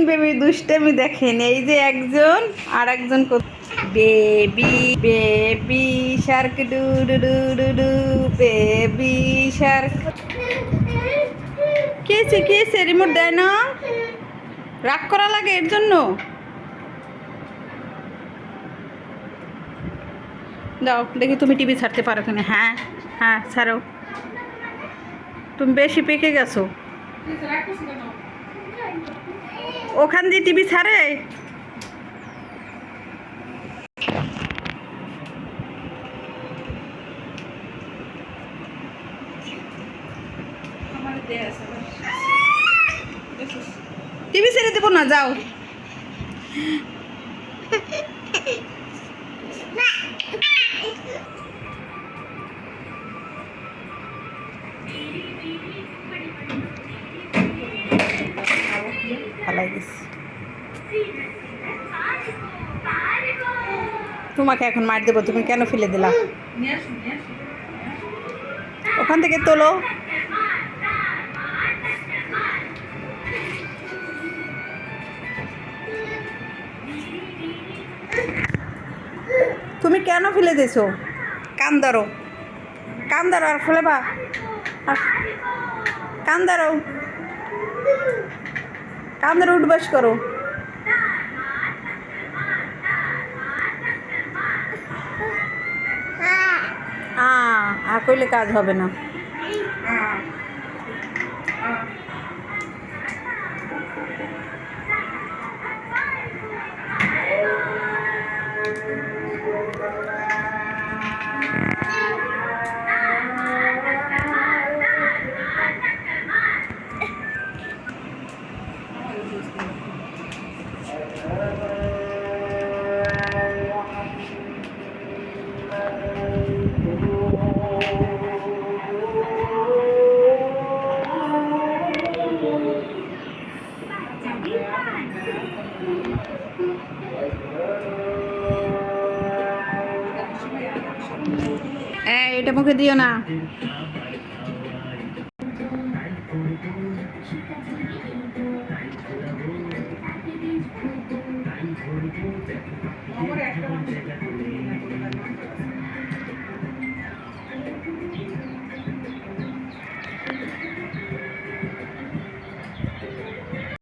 Baby দুষ্টামি দেখেন, এই যে একজন আর একজন baby baby shark doo doo doo doo doo baby shark. কেছে রিমোট দেয় না, রাগ করা লাগে এর জন্য। দাও দেখি তুমি টিভি ছাড়তে পারো কিনা। হ্যাঁ হ্যাঁ ছাড়ো, তুমি বেশি পেকে গেছো। ওখান দিয়ে টিভি ছাড়ে। টিভি ছেড়ে দেবো না, যাও। তোমাকে এখন মার দেবো, তুমি কেন ফেলে দিলা? ওখান থেকে তোলো। তুমি কেন ফেলে দিছো? কান ধরো, কান ধরো আর ফেলে বা, কান ধরো, কান ধরো, উঠবাস করো। কইলে কাজ হবে না। এটা মুখে দিও না। আমার একটা